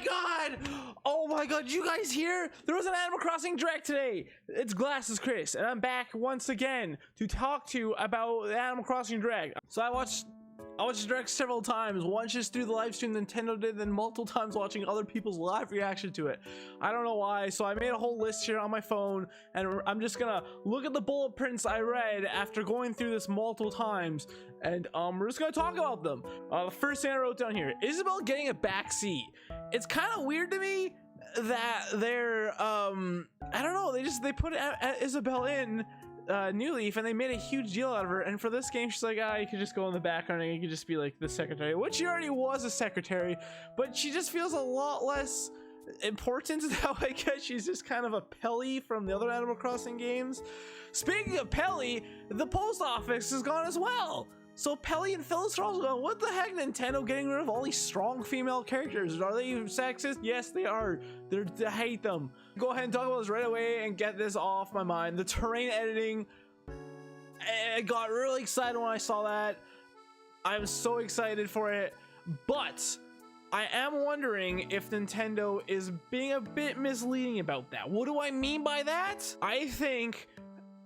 god! Oh my god, you guys hear? There was an Animal Crossing Direct today. It's Glasses Chris, and I'm back once again to talk to you about the Animal Crossing Direct. So I watched the Direct several times, once just through the live stream Nintendo did, then multiple times watching other people's live reaction to it. I don't know why, so I made a whole list here on my phone, and I'm just gonna look at the bullet points I read after going through this multiple times, and we're just gonna talk about them. The first thing I wrote down here, Isabelle getting a backseat. It's kind of weird to me that they're, I don't know, they put Isabelle in New Leaf and they made a huge deal out of her, and for this game she's like, you could just go in the background and you could just be like the secretary, which she already was a secretary, but she just feels a lot less important now. I guess she's just kind of a Pelly from the other Animal Crossing games. Speaking of Pelly, the post office is gone as well. So Pelly and Phyllis are also going, what the heck, Nintendo getting rid of all these strong female characters? Are they sexist? Yes, they are. I hate them. Go ahead and talk about this right away and get this off my mind. The terrain editing, I got really excited when I saw that. I'm so excited for it, but I am wondering if Nintendo is being a bit misleading about that. What do I mean by that? I think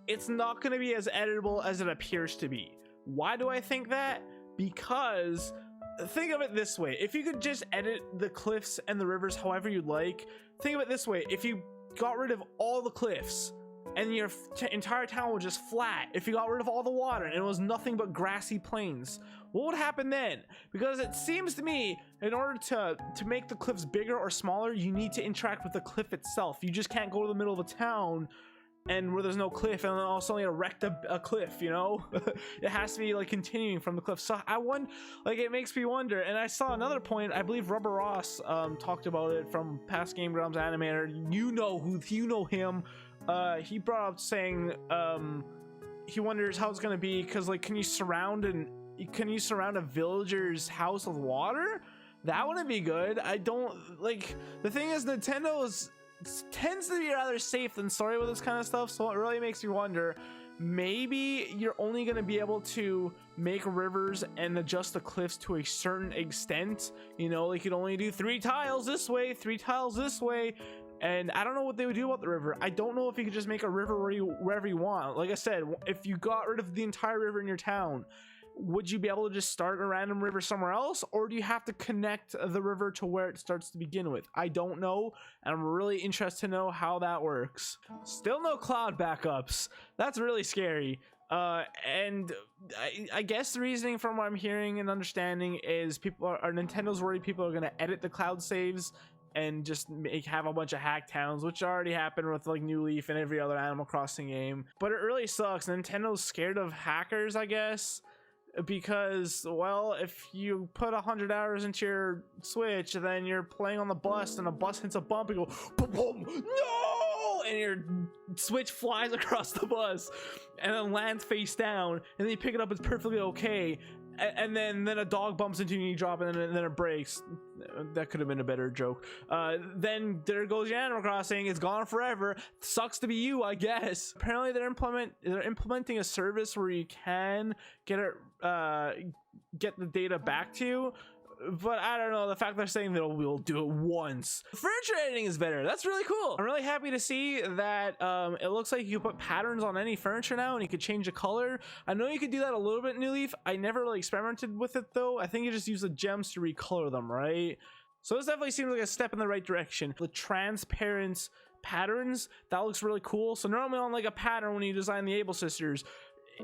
it's not going to be as editable as it appears to be. Why do I think that? Because think of it this way, if you could just edit the cliffs and the rivers however you'd like, think of it this way, if you got rid of all the cliffs and your entire town was just flat, if you got rid of all the water and it was nothing but grassy plains, what would happen then? Because it seems to me, in order to make the cliffs bigger or smaller, you need to interact with the cliff itself. You just can't go to the middle of a town and where there's no cliff and then all of a sudden erect a cliff, you know? It has to be like continuing from the cliff. So I wonder, like, it makes me wonder. And I saw another point, I believe Rubber Ross talked about it from past Game Grumps animator. You know him. He brought up saying he wonders how it's gonna be, because like, can you surround a villager's house with water? That wouldn't be good. I don't like, the thing is, Nintendo tends to be rather safe than sorry with this kind of stuff, so it really makes me wonder, maybe you're only going to be able to make rivers and adjust the cliffs to a certain extent, you know, like you'd only do 3 tiles this way, 3 tiles this way. And I don't know what they would do about the river. I don't know if you could just make a river wherever you want. Like I said, if you got rid of the entire river in your town, would you be able to just start a random river somewhere else, or do you have to connect the river to where it starts to begin with? I don't know, and I'm really interested to know how that works. Still no cloud backups. That's really scary. And I guess the reasoning from what I'm hearing and understanding is Nintendo's worried people are going to edit the cloud saves and just have a bunch of hack towns, which already happened with like New Leaf and every other Animal Crossing game. But it really sucks. Nintendo's scared of hackers, I guess. Because, well, if you put 100 hours into your Switch, then you're playing on the bus and a bus hits a bump and you go boom, boom, no, and your Switch flies across the bus and then lands face down, and then you pick it up, it's perfectly okay, and then a dog bumps into you and you drop it, and then it breaks. That could have been a better joke. Then there goes your Animal Crossing. It's gone forever. Sucks to be you, I guess. Apparently they're implementing a service where you can get the data back to you, but I don't know, the fact they're saying that we'll do it once. Furniture editing is better. That's really cool. I'm really happy to see that it looks like you can put patterns on any furniture now and you could change the color. I know you could do that a little bit in New Leaf. I never really experimented with it though. I think you just use the gems to recolor them, right? So this definitely seems like a step in the right direction. The transparent patterns, that looks really cool. So normally on like a pattern, when you design the Able Sisters,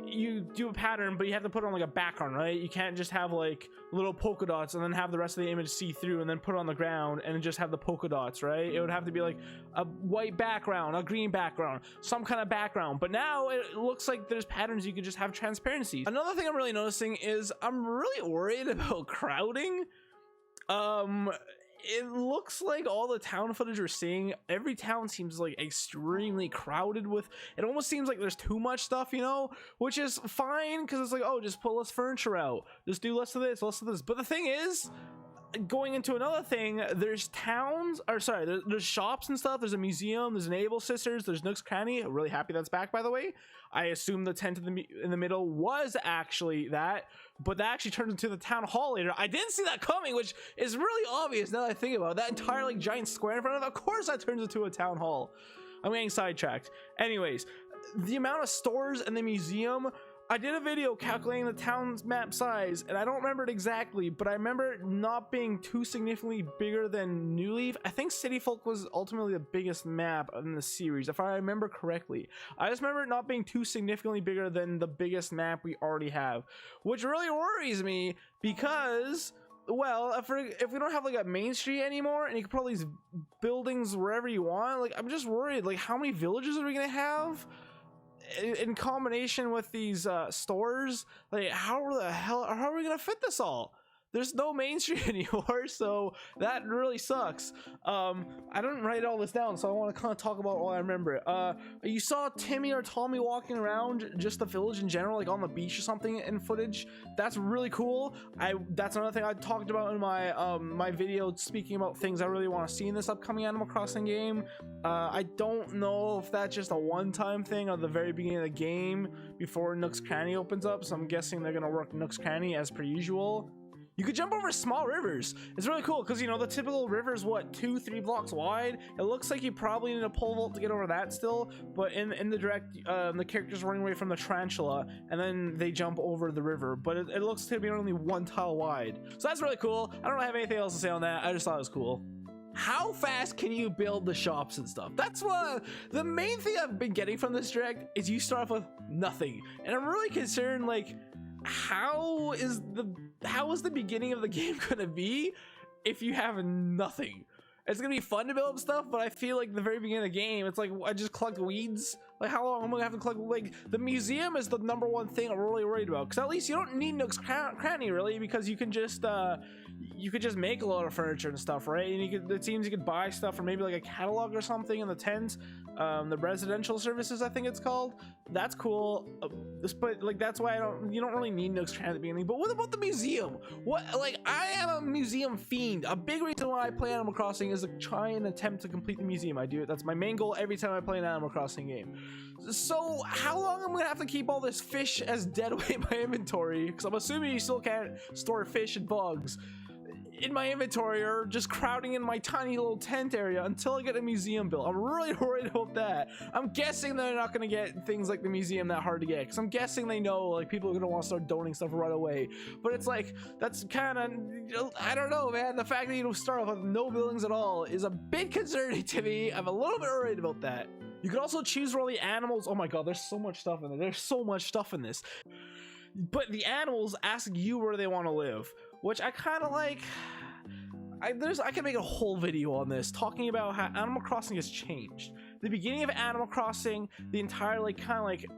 you do a pattern, but you have to put on like a background, right? You can't just have like little polka dots and then have the rest of the image see through and then put it on the ground and then just have the polka dots, right? It would have to be like a white background, a green background, some kind of background. But now it looks like there's patterns you could just have transparency. Another thing I'm really noticing is I'm really worried about crowding. It looks like all the town footage we're seeing, every town seems like extremely crowded with, it almost seems like there's too much stuff, you know, which is fine because it's like, oh, just put less furniture out, just do less of this, less of this. But the thing is, going into another thing, there's towns, or sorry, there's shops and stuff. There's a museum, there's an Able Sisters, there's Nook's Cranny. I'm really happy that's back, by the way. I assume the tent in the middle was actually that, but that actually turns into the town hall later. I didn't see that coming, which is really obvious now that I think about it. That entire like giant square in front of course that turns into a town hall. I'm getting sidetracked. Anyways, the amount of stores in the museum, I did a video calculating the town's map size, and I don't remember it exactly, but I remember it not being too significantly bigger than New Leaf. I think City Folk was ultimately the biggest map in the series, if I remember correctly. I just remember it not being too significantly bigger than the biggest map we already have, which really worries me because, well, if we don't have like a main street anymore and you can put all these buildings wherever you want, like I'm just worried, like how many villages are we gonna have in combination with these stores? Like how are we gonna fit this all? There's no main street anymore, so that really sucks. I didn't write all this down, so I want to kind of talk about all I remember. You saw Timmy or Tommy walking around just the village in general, like on the beach or something in footage. That's really cool. That's another thing I talked about in my my video speaking about things I really want to see in this upcoming Animal Crossing game. I don't know if that's just a one-time thing at the very beginning of the game before Nook's Cranny opens up, so I'm guessing they're gonna work Nook's Cranny as per usual. You could jump over small rivers. It's really cool because, you know, the typical river is what, 2-3 blocks wide. It looks like you probably need a pole vault to get over that still, but in the direct, the character's running away from the tarantula and then they jump over the river, but it looks to be only 1 tile wide. So that's really cool. I don't have anything else to say on that. I just thought it was cool. How fast can you build the shops and stuff? That's what the main thing I've been getting from this direct is you start off with nothing, and I'm really concerned, like, how is the beginning of the game gonna be if you have nothing? It's gonna be fun to build up stuff, but I feel like the very beginning of the game, it's like I just collect weeds. Like how long am I gonna have to collect? Like the museum is the #1 thing I'm really worried about, because at least you don't need Nook's Cranny really, because you can just make a lot of furniture and stuff, right? And it seems you could buy stuff from maybe like a catalog or something in the tent, the residential services I think it's called. That's cool, but like that's why you don't really need Nook's Cranny at the beginning. But what about the museum? What, like, I am a museum fiend. A big reason why I play Animal Crossing is to try and attempt to complete the museum. I do it. That's my main goal every time I play an Animal Crossing game. So how long am I gonna have to keep all this fish as dead weight in my inventory? Because I'm assuming you still can't store fish and bugs in my inventory, or just crowding in my tiny little tent area until I get a museum built. I'm really worried about that. I'm guessing they're not gonna get things like the museum that hard to get, because I'm guessing they know like people are gonna want to start donating stuff right away. But it's like, that's kind of, I don't know, man. The fact that you don't start off with no buildings at all is a bit concerning to me. I'm a little bit worried about that. You can also choose where all the animals, oh my god, there's so much stuff in there. There's so much stuff in this. But the animals ask you where they want to live, which I kind of like. I can make a whole video on this talking about how Animal Crossing has changed. The beginning of Animal Crossing, the entire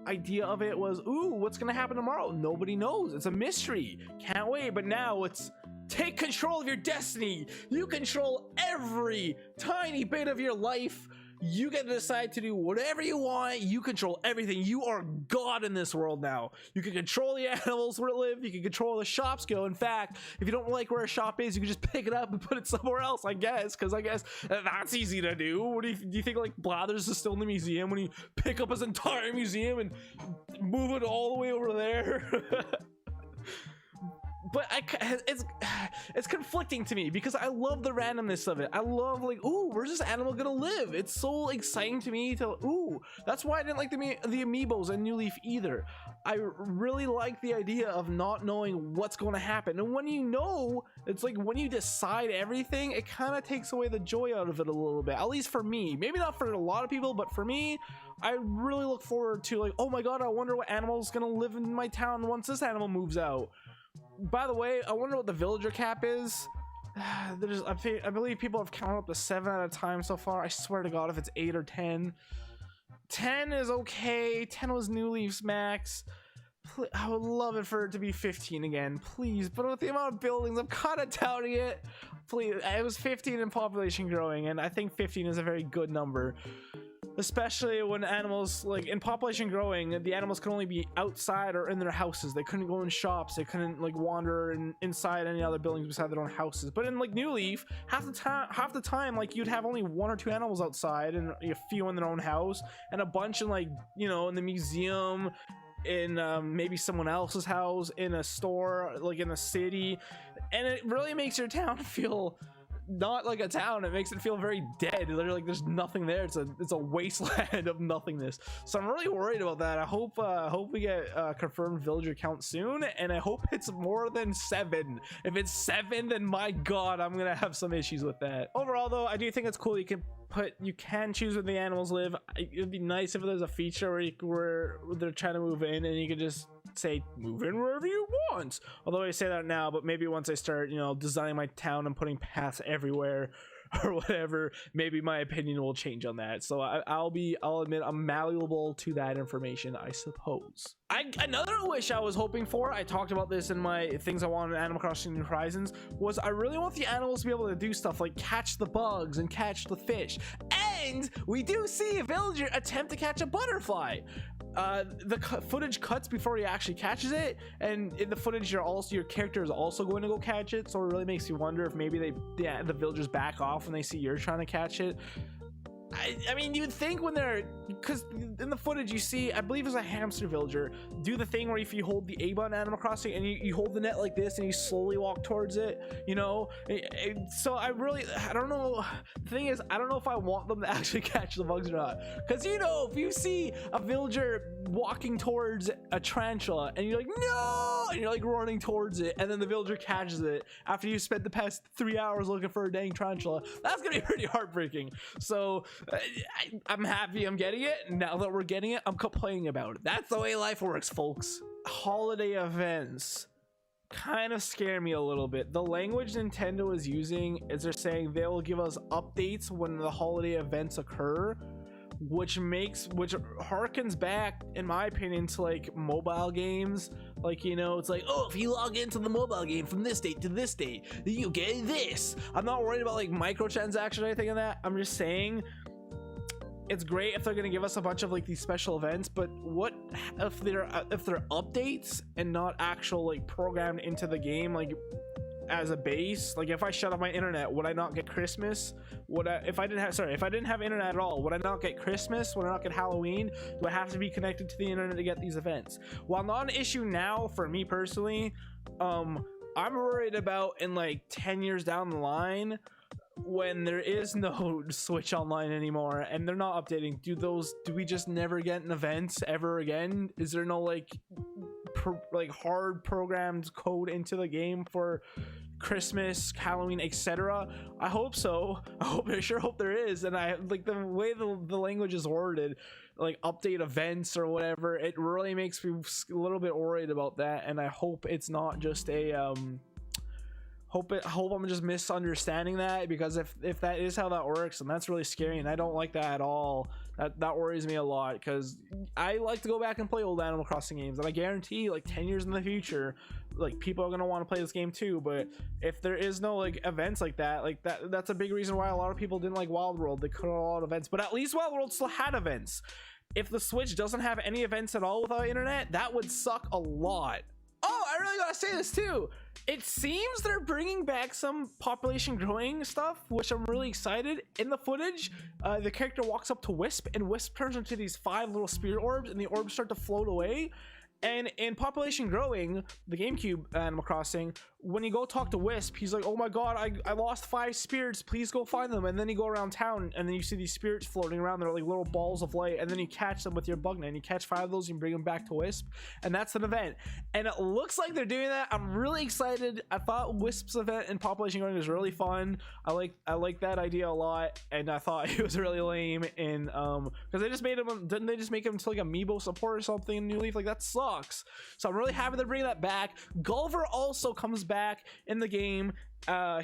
idea of it was, ooh, what's gonna happen tomorrow? Nobody knows. It's a mystery. Can't wait. But now it's take control of your destiny. You control every tiny bit of your life. You get to decide to do whatever you want. You control everything. You are God in this world now. You can control the animals where it live. You can control where the shops go. In fact, if you don't like where a shop is, you can just pick it up and put it somewhere else, I guess, because I guess that's easy to do. What do you think like Blathers is still in the museum when you pick up his entire museum and move it all the way over there? But it's conflicting to me because I love the randomness of it. I love like, ooh, where's this animal gonna live? It's so exciting to me to, ooh, that's why I didn't like the amiibos and New Leaf either. I really like the idea of not knowing what's going to happen. And when you know, it's like when you decide everything, it kind of takes away the joy out of it a little bit, at least for me. Maybe not for a lot of people, but for me, I really look forward to like, oh my god, I wonder what animal's gonna live in my town once this animal moves out. By the way, I wonder what the villager cap is. I believe people have counted up to 7 at a time so far. I swear to god if it's 8 or 10. 10 is okay. 10 was New Leaf's max. I would love it for it to be 15 again, please. But with the amount of buildings, I'm kind of doubting it. Please, it was 15 in population growing, and I think 15 is a very good number. especially when animals, like in population growing, the animals can only be outside or in their houses. They couldn't go in shops, they couldn't like wander inside any other buildings beside their own houses. But in like New Leaf, half the time like you'd have only 1 or 2 animals outside and a few in their own house, and a bunch in like, you know, in the museum, in maybe someone else's house, in a store, like in a city. And it really makes your town feel not like a town. It makes it feel very dead. Literally, like there's nothing there. It's a wasteland of nothingness. So I'm really worried about that. I hope we get confirmed villager count soon, and I hope it's more than 7. If it's 7, then my god, I'm gonna have some issues with that. Overall though, I do think it's cool you can choose where the animals live. It'd be nice if there's a feature where they're trying to move in and you could just say move in wherever you want. Although I say that now, but maybe once I start, you know, designing my town and putting paths everywhere or whatever, maybe my opinion will change on that. So I'll admit I'm malleable to that information, I suppose. Another wish I was hoping for, I talked about this in my things I want in Animal Crossing New Horizons, was I really want the animals to be able to do stuff like catch the bugs and catch the fish. And we do see a villager attempt to catch a butterfly. The footage cuts before he actually catches it, and in the footage your character is also going to go catch it, so it really makes you wonder if maybe the villagers back off when they see you're trying to catch it. I mean, you'd think when because in the footage you see, I believe it's a hamster villager do the thing where if you hold the A button in Animal Crossing and you hold the net like this and you slowly walk towards it, you know. So I don't know. The thing is, I don't know if I want them to actually catch the bugs or not, because you know, if you see a villager walking towards a tarantula and you're like no, and you're like running towards it, and then the villager catches it after you spent the past 3 hours looking for a dang tarantula, that's gonna be pretty heartbreaking. So I'm happy I'm getting it. Now that we're getting it, I'm complaining about it. That's the way life works, folks. Holiday events kind of scare me a little bit. The language Nintendo is using is they're saying they will give us updates when the holiday events occur, which harkens back, in my opinion, to like mobile games. Like, you know, it's like, oh, if you log into the mobile game from this date to this date, you get this. I'm not worried about like microtransactions or anything like that. I'm just saying it's great if they're gonna give us a bunch of like these special events, but what if they're updates and not actual like programmed into the game, like as a base? Like if I shut off my internet, would I not get Christmas? If I didn't have internet at all, would I not get Christmas? Would I not get Halloween? Do I have to be connected to the internet to get these events? While not an issue now for me personally, I'm worried about in like 10 years down the line, when there is no Switch Online anymore and they're not updating, do we just never get an event ever again? Is there no like hard programmed code into the game for Christmas, Halloween, etc.? I hope so. I sure hope there is. And I like the way the language is worded, like update events or whatever, it really makes me a little bit worried about that. And I hope it's not just a hope I'm just misunderstanding that, because if that is how that works, then that's really scary, and I don't like that at all. That worries me a lot, because I like to go back and play old Animal Crossing games, and I guarantee like 10 years in the future, like people are gonna want to play this game too. But if there is no like events like that's a big reason why a lot of people didn't like Wild World. They cut out a lot of events, but at least Wild World still had events. If the Switch doesn't have any events at all without internet, that would suck a lot. Oh, I really gotta say this too. It seems they're bringing back some population growing stuff, which I'm really excited. In the footage, the character walks up to Wisp, and Wisp turns into these 5 little spirit orbs, and the orbs start to float away. And in population growing, the GameCube Animal Crossing, when you go talk to Wisp, he's like, oh my god, I lost 5 spirits, please go find them. And then you go around town and then you see these spirits floating around. They're like little balls of light, and then you catch them with your bug net, and you catch 5 of those and bring them back to Wisp, and that's an event. And it looks like they're doing that. I'm really excited. I thought Wisp's event in population growing was really fun. I like that idea a lot, and I thought it was really lame in because they just made him, didn't they just make him into like amiibo support or something in New Leaf? Like that sucks. So I'm really happy they're bringing that back. Gulliver also comes back in the game.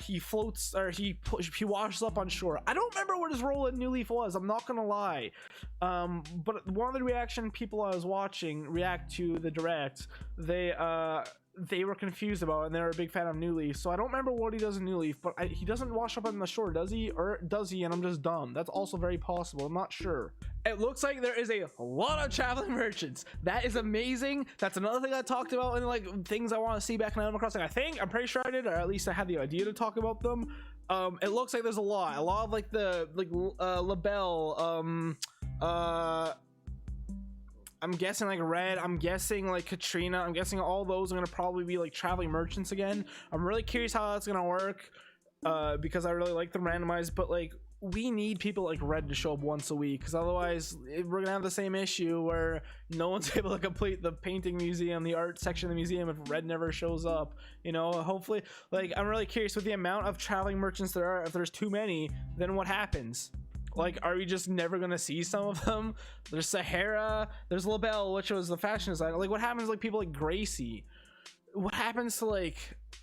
He floats, or he washes up on shore. I don't remember what his role in New Leaf was, I'm not gonna lie. But one of the reaction people I was watching react to the direct, they they were confused about, and they were a big fan of New Leaf. So I don't remember what he does in New Leaf, but he doesn't wash up on the shore, does he? Or does he, and I'm just dumb? That's also very possible. I'm not sure. It looks like there is a lot of traveling merchants. That is amazing. That's another thing I talked about, and like things I want to see back in Animal Crossing. I'm pretty sure I did, or at least I had the idea to talk about them. It looks like there's a lot of like the LaBelle, I'm guessing like Red, I'm guessing like Katrina, I'm guessing all those are gonna probably be like traveling merchants again. I'm really curious how that's gonna work, because I really like them randomized, but like we need people like Red to show up once a week, because otherwise we're gonna have the same issue where no one's able to complete the painting museum, the art section of the museum, if Red never shows up. You know, hopefully, like I'm really curious with the amount of traveling merchants there are. If there's too many, then what happens? Like, are we just never gonna see some of them? There's Sahara, there's LaBelle, which was the fashion designer. Like, what happens to like people like Gracie? What happens to like,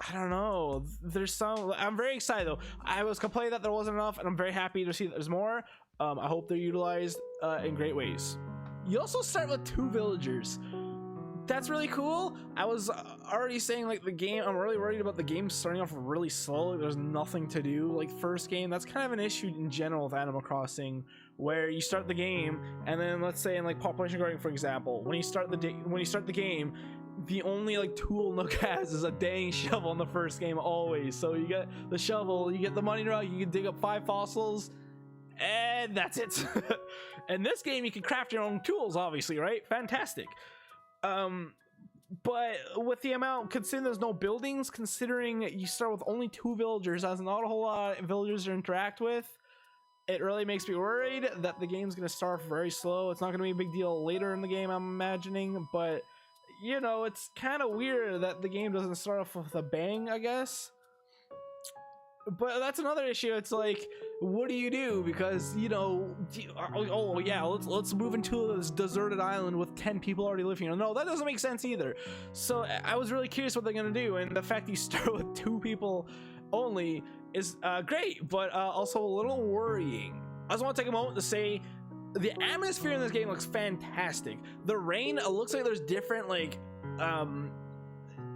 I don't know, there's some. I'm very excited though. I was complaining that there wasn't enough, and I'm very happy to see that there's more. I hope they're utilized in great ways. You also start with 2 villagers. That's really cool. I was already saying like the game, I'm really worried about the game starting off really slow. There's nothing to do like first game. That's kind of an issue in general with Animal Crossing, where you start the game and then let's say in like population growing, for example, when you start the game, the only like tool Nook has is a dang shovel in the first game always. So you get the shovel, you get the money rug, you can dig up 5 fossils, and that's it. In this game you can craft your own tools, obviously, right? Fantastic. But with the amount, considering there's no buildings, considering you start with only 2 villagers, there's not a whole lot of villagers to interact with, it really makes me worried that the game's gonna start very slow. It's not gonna be a big deal later in the game, I'm imagining, but you know, it's kind of weird that the game doesn't start off with a bang, I guess. But that's another issue. It's like, what do you do? Because, you know, oh yeah, let's move into this deserted island with 10 people already living here. No, that doesn't make sense either. So I was really curious what they're gonna do, and the fact you start with 2 people only is great, but also a little worrying. I just want to take a moment to say the atmosphere in this game looks fantastic. The rain, it looks like there's different like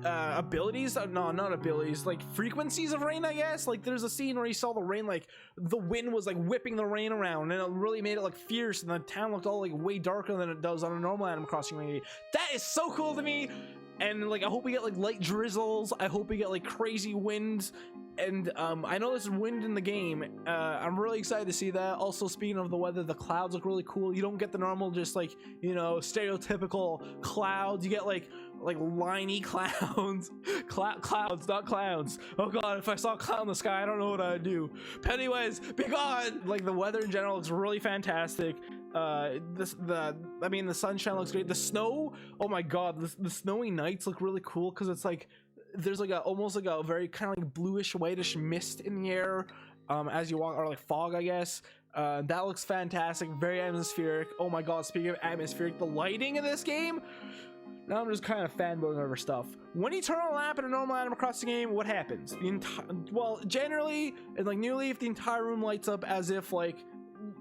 abilities, no, not abilities, like frequencies of rain, I guess. Like there's a scene where you saw the rain, like the wind was like whipping the rain around, and it really made it like fierce, and the town looked all like way darker than it does on a normal Animal Crossing maybe. That is so cool to me. And like I hope we get like light drizzles, I hope we get like crazy winds, and I know there's wind in the game. I'm really excited to see that. Also, speaking of the weather, the clouds look really cool. You don't get the normal just like, you know, stereotypical clouds. You get like liney clouds. Clouds, not clowns. Oh god, if I saw a cloud in the sky, I don't know what I'd do. Pennywise, be gone! Like the weather in general looks really fantastic. I mean the sunshine looks great. The snow, oh my god, the snowy nights look really cool, because it's like there's like almost like a very kind of like bluish whitish mist in the air as you walk, or like fog, I guess. That looks fantastic, very atmospheric. Oh my god, speaking of atmospheric, the lighting in this game, now I'm just kind of fanboying over stuff. When you turn on a lamp in a normal Animal Crossing game, what happens? Well, generally in like New Leaf, the entire room lights up as if like,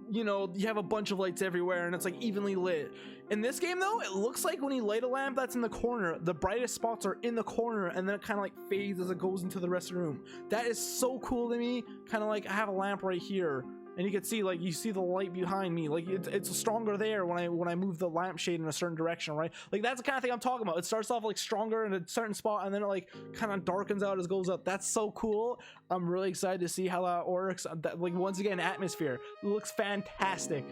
you know, you have a bunch of lights everywhere and it's like evenly lit. In this game though, it looks like when you light a lamp that's in the corner, the brightest spots are in the corner, and then it kind of like fades as it goes into the rest of the room. That is so cool to me. Kind of like I have a lamp right here, and you can see like, you see the light behind me, like it's stronger there when I move the lampshade in a certain direction, right? Like that's the kind of thing I'm talking about. It starts off like stronger in a certain spot, and then it like kind of darkens out as it goes up. That's so cool. I'm really excited to see how that works. That, like, once again, atmosphere, it looks fantastic.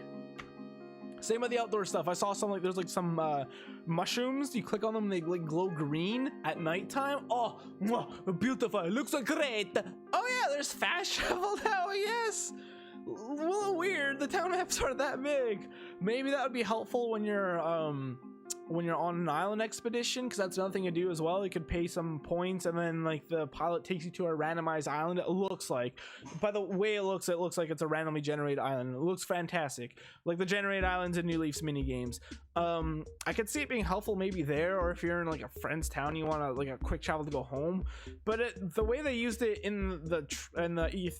Same with the outdoor stuff. I saw some like there's like some mushrooms. You click on them and they like glow green at nighttime. Oh, beautiful. It looks like great. Oh yeah, there's fast travel now. Yes. A little weird. The town maps aren't that big. Maybe that would be helpful when you're on an island expedition, because that's another thing to do as well. You could pay some points, and then like the pilot takes you to a randomized island. It looks like, by the way it looks like it's a randomly generated island. It looks fantastic, like the generated islands in New Leaf's mini games. I could see it being helpful maybe there, or if you're in like a friend's town, you want to like a quick travel to go home. But the way they used it in the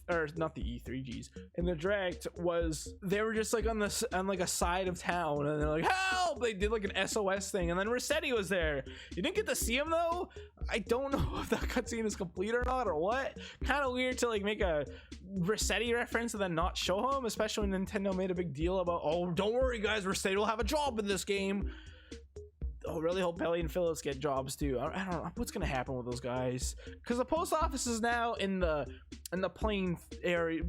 or not the E3Gs in the direct was they were just like on like a side of town, and they're like, help! They did like an SOS thing, and then Rossetti was there. You didn't get to see him though. I don't know if that cutscene is complete or not, or what. Kind of weird to like make a Rossetti reference and then not show him, especially when Nintendo made a big deal about, oh, don't worry guys, Rossetti will have a job in this game. Oh, really hope Belly and Phillips get jobs too. I don't know what's gonna happen with those guys, because the post office is now in the plain area.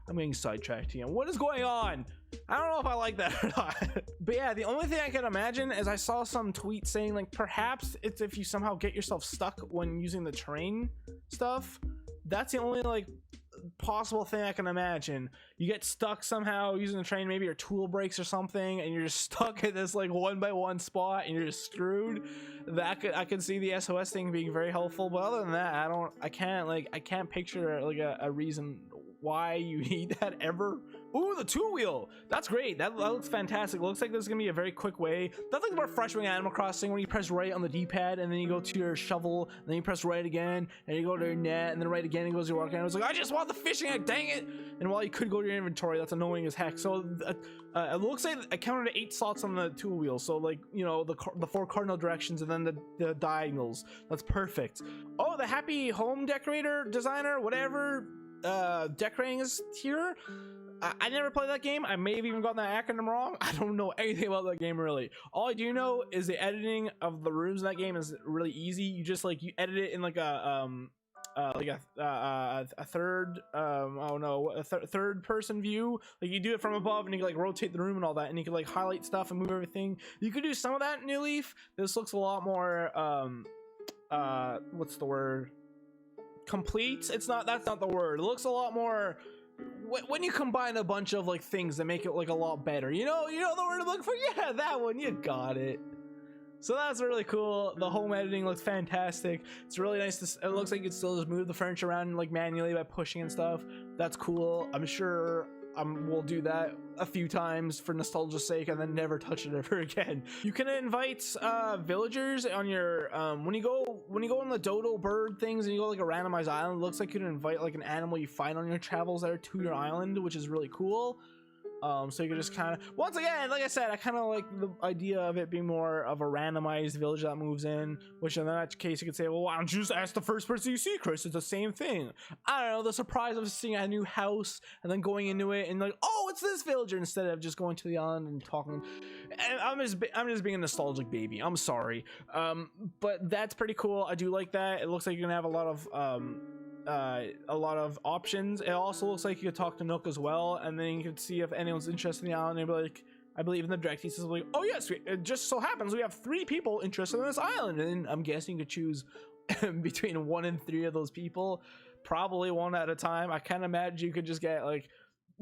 I'm getting sidetracked here. What is going on? I don't know if I like that or not. But yeah, the only thing I can imagine is I saw some tweet saying like perhaps it's if you somehow get yourself stuck when using the terrain stuff. That's the only like possible thing I can imagine. You get stuck somehow using the train, maybe your tool breaks or something, and you're just stuck at this like 1x1 spot and you're just screwed. I could see the SOS thing being very helpful, but other than that, I can't picture like a reason why you need that ever. Ooh, the tool wheel, that's great. That looks fantastic. Looks like there's gonna be a very quick way. That's like more frustrating Animal Crossing, when you press right on the D-pad and then you go to your shovel and then you press right again and you go to your net and then right again and goes to your walk. And I was like, I just want the fishing hook, dang it. And while you could go to your inventory, that's annoying as heck. So it looks like I counted 8 slots on the tool wheel, so like, you know, the 4 cardinal directions and then the diagonals. That's perfect. Oh, the happy home decorator designer, whatever, decorating is here. I never played that game. I may have even gotten that acronym wrong. I don't know anything about that game really. All I do know is the editing of the rooms in that game is really easy. You just like, you edit it in like a third third person view. Like you do it from above and you can like rotate the room and all that, and you can like highlight stuff and move everything. You could do some of that in New Leaf. This looks a lot more what's the word, complete. It's not, that's not the word. It looks a lot more when you combine a bunch of like things that make it like a lot better. You know the word to look for. Yeah, that one, you got it. So that's really cool. The home editing looks fantastic. It's really nice to, it looks like you can still just move the furniture around like manually by pushing and stuff. That's cool. I'm sure we'll do that a few times for nostalgia's sake and then never touch it ever again. You can invite villagers on your when you go on the dodo bird things and you go like a randomized island. It looks like you can invite like an animal you find on your travels there to your island, which is really cool. So you can just kind of, once again, like I said, I kind of like the idea of it being more of a randomized village that moves in, which in that case you could say, well, why don't you just ask the first person you see, Chris? It's the same thing. I don't know, the surprise of seeing a new house and then going into it and like, oh, it's this villager, instead of just going to the island and talking. And I'm just being a nostalgic baby. I'm sorry. But that's pretty cool. I do like that. It looks like you're gonna have a lot of options. It also looks like you could talk to Nook as well, and then you can see if anyone's interested in the island. And be like, I believe in the direct, he says like, oh yes, it just so happens we have 3 people interested in this island, and I'm guessing you could choose between 1 and 3 of those people, probably 1 at a time. I can't imagine you could just get like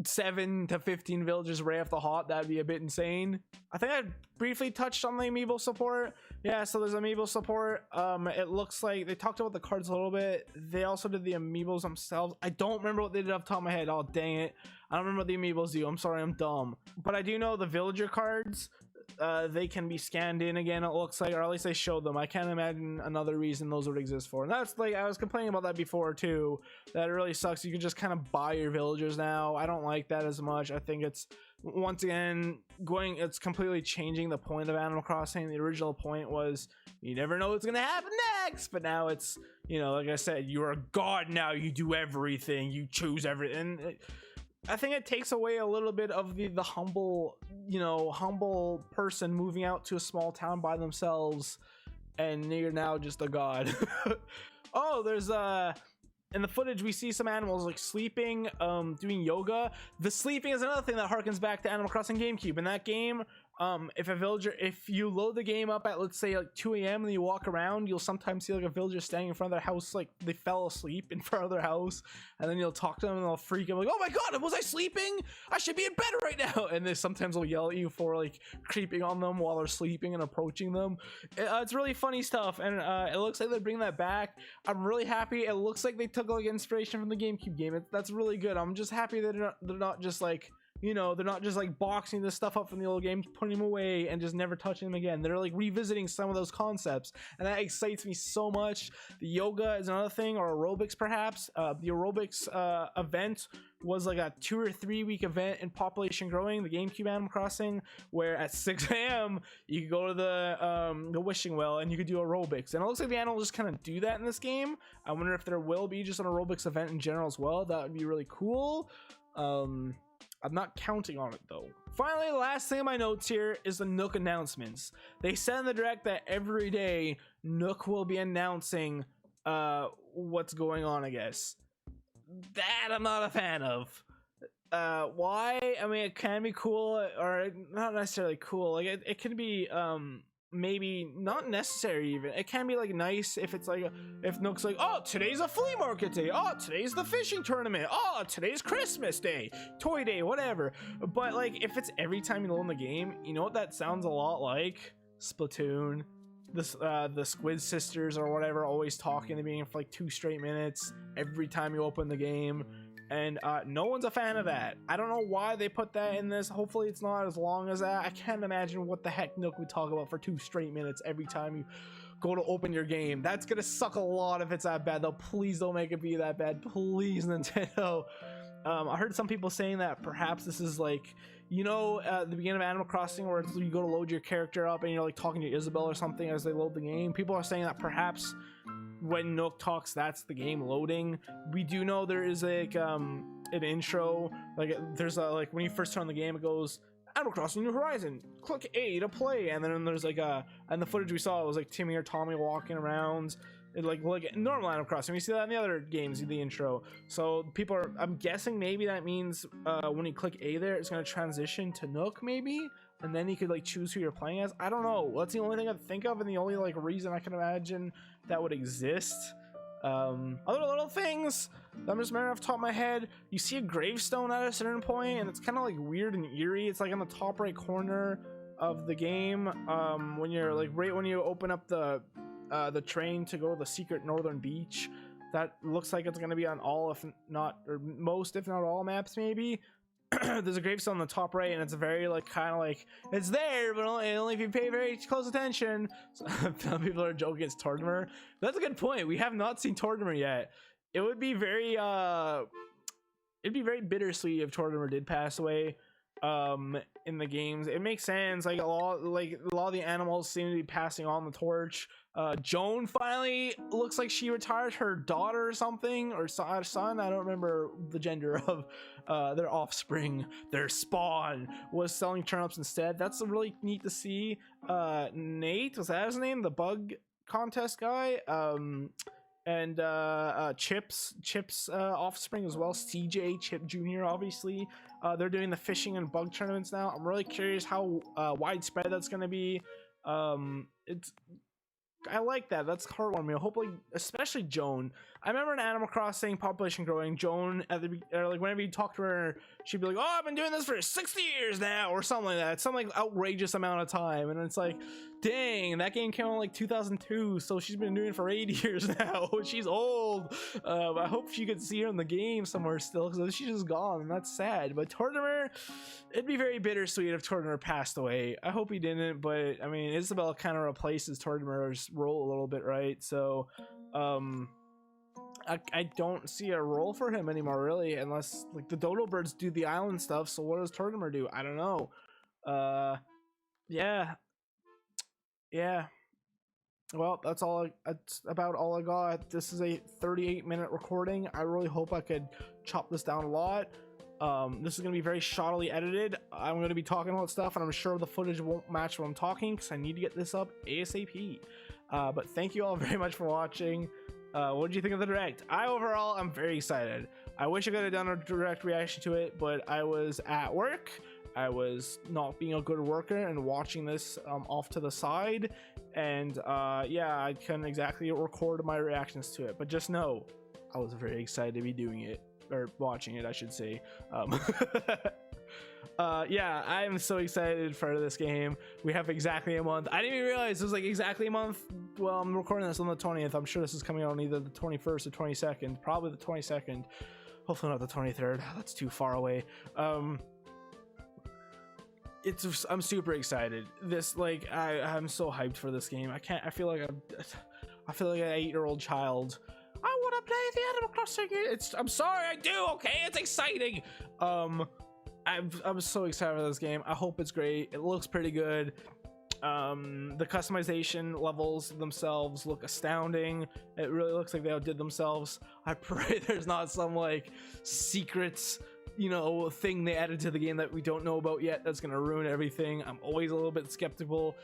7 to 15 villagers right off the hop. That'd be a bit insane. I think I briefly touched on the amiibo support. Yeah, so there's amiibo support. It looks like they talked about the cards a little bit. They also did the amiibos themselves. I don't remember what they did off the top of my head. Oh dang it, I don't remember what the amiibos do. I'm sorry, I'm dumb. But I do know the villager cards, they can be scanned in again, it looks like, or at least they showed them. I can't imagine another reason those would exist for. And that's like, I was complaining about that before too, that it really sucks. You can just kind of buy your villagers now. I don't like that as much. I think it's, once again, it's completely changing the point of Animal Crossing. The original point was you never know what's gonna happen next, but now it's, you know, like I said, you're a god now. You do everything, you choose everything. I think it takes away a little bit of the humble, you know, humble person moving out to a small town by themselves, and you're now just a god. Oh, there's in the footage we see some animals like sleeping, doing yoga. The sleeping is another thing that harkens back to Animal Crossing GameCube. In that game, if you load the game up at, let's say, like 2 a.m. and you walk around, you'll sometimes see like a villager standing in front of their house, like they fell asleep in front of their house, and then you'll talk to them and they'll freak out like, oh my god, was I sleeping? I should be in bed right now. And they sometimes will yell at you for like creeping on them while they're sleeping and approaching them. It's really funny stuff, and it looks like they're bringing that back. I'm really happy. It looks like they took like inspiration from the GameCube game. That's really good. I'm just happy that they're not just like you know, they're not just like boxing this stuff up from the old games, putting them away and just never touching them again. They're like revisiting some of those concepts, and that excites me so much. The yoga is another thing, or aerobics perhaps. The aerobics event was like a 2 or 3 week event in Population Growing, the GameCube Animal Crossing, where at 6 a.m. you could go to the wishing well and you could do aerobics, and it looks like the animals just kind of do that in this game. I wonder if there will be just an aerobics event in general as well. That would be really cool. I'm not counting on it though. Finally, the last thing in my notes here is the Nook announcements. They said in the direct that every day Nook will be announcing what's going on, I guess. That I'm not a fan of. Why? I mean, it can be cool, or not necessarily cool. Like it can be maybe not necessary even. It can be like nice if it's like if Nook's like, oh, today's a flea market day, oh, today's the fishing tournament, oh, today's Christmas day, toy day, whatever. But like if it's every time you load in the game, you know what that sounds a lot like? Splatoon. The Squid Sisters or whatever always talking to me for like 2 straight minutes every time you open the game, and no one's a fan of that. I don't know why they put that in this. Hopefully it's not as long as that. I can't imagine what the heck Nook would talk about for 2 straight minutes every time you go to open your game. That's gonna suck a lot if it's that bad though. Please don't make it be that bad, please, Nintendo. I heard some people saying that perhaps this is like, you know, at the beginning of Animal Crossing where you go to load your character up and you're like talking to Isabelle or something as they load the game. People are saying that perhaps when Nook talks, that's the game loading. We do know there is like an intro, like there's a, like when you first turn on the game, it goes Animal Crossing New Horizon, click A to play, and then there's like and the footage we saw, it was like Timmy or Tommy walking around. It like normal Animal Crossing. We see that in the other games, the intro. So people are, I'm guessing maybe that means when you click A there, it's going to transition to Nook maybe, and then you could like choose who you're playing as. I don't know. That's the only thing I think of, and the only like reason I can imagine that would exist. Other little things that I'm just remembering off the top of my head, you see a gravestone at a certain point, and it's kind of like weird and eerie. It's like on the top right corner of the game, when you're like right when you open up the train to go to the secret northern beach. That looks like it's going to be on all, if not, or most, if not all maps maybe. There's a gravestone on the top right, and it's very like kind of like it's there, but only if you pay very close attention. So, some people are joking it's Tortimer. That's a good point. We have not seen Tortimer yet. It would be very it'd be very bittersweet if Tortimer did pass away in the games. It makes sense. Like a lot of the animals seem to be passing on the torch. Joan finally looks like she retired her daughter or something, or son. I don't remember the gender of their offspring. Their spawn was selling turnips instead. That's really neat to see. Nate, was that his name, the bug contest guy? And Chip's offspring as well, CJ Chip Jr. obviously. They're doing the fishing and bug tournaments now. I'm really curious how widespread that's going to be. I like that. That's heartwarming. Hopefully, especially Joan. I remember in Animal Crossing Population Growing, Joan like whenever you talk to her, she'd be like, "Oh, I've been doing this for 60 years now," or something like that. Some like outrageous amount of time, and it's like, dang, that game came out in like 2002, so she's been doing it for 80 years now. She's old. I hope you could see her in the game somewhere still, because she's just gone, and that's sad. But Tortimer, it'd be very bittersweet if Tortimer passed away. I hope he didn't, but I mean, Isabelle kind of replaces Tortimer's role a little bit, right? So I don't see a role for him anymore really, unless like the dodo birds do the island stuff. So what does Tortimer do? I don't know. Yeah, well, that's about all I got. This is a 38-minute recording. I really hope I could chop this down a lot. This is gonna be very shoddily edited. I'm gonna be talking about stuff, and I'm sure the footage won't match what I'm talking, because I need to get this up ASAP. But thank you all very much for watching. What did you think of the direct? Overall, I'm very excited. I wish I could have done a direct reaction to it, but I was at work. I was not being a good worker and watching this off to the side, and yeah, I couldn't exactly record my reactions to it, but just know I was very excited to be doing it, or watching it, I should say. Yeah, I am so excited for this game. We have exactly a month. I didn't even realize it was like exactly a month. Well, I'm recording this on the 20th. I'm sure this is coming out on either the 21st or 22nd, probably the 22nd, hopefully not the 23rd. That's too far away. I'm super excited. This, like, I'm so hyped for this game. I feel like an 8-year-old child. I want to play the Animal Crossing. I'm sorry, I do. Okay, it's exciting. I'm so excited for this game. I hope it's great. It looks pretty good. The customization levels themselves look astounding. It really looks like they outdid themselves. I pray there's not some like secrets, you know, thing they added to the game that we don't know about yet that's gonna ruin everything. I'm always a little bit skeptical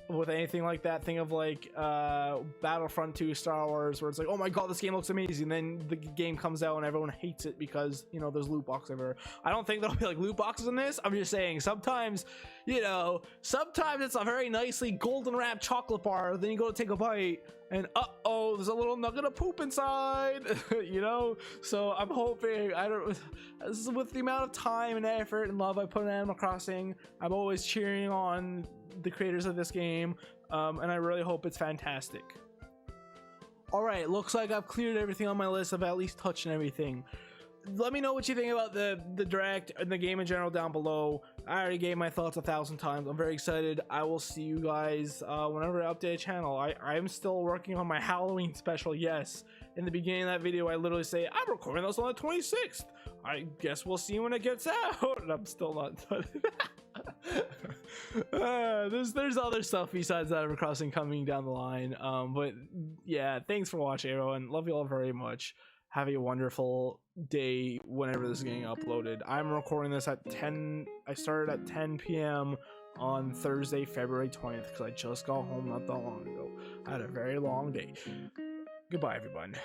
with anything like that. Think of like Battlefront 2 Star Wars, where it's like, oh my god, this game looks amazing, then the game comes out and everyone hates it because, you know, there's loot boxes everywhere. I don't think there'll be like loot boxes in this. I'm just saying sometimes, you know, sometimes it's a very nicely golden wrapped chocolate bar, then you go to take a bite and uh-oh, there's a little nugget of poop inside. You know, so I'm hoping, with the amount of time and effort and love I put in Animal Crossing, I'm always cheering on the creators of this game, and I really hope it's fantastic. All right, looks like I've cleared everything on my list. I've at least touched everything. Let me know what you think about the direct and the game in general down below. I already gave my thoughts 1,000 times. I'm very excited. I will see you guys whenever I update the channel. I'm still working on my Halloween special. Yes, in the beginning of that video I literally say I'm recording this on the 26th. I guess we'll see when it gets out, and I'm still not done. There's other stuff besides Animal Crossing coming down the line, but yeah, thanks for watching, everyone. Love you all very much. Have a wonderful day whenever this is getting uploaded. I'm recording this at 10. I started at 10 p.m. on Thursday, February 20th, because I just got home not that long ago. I had a very long day. Goodbye, everyone.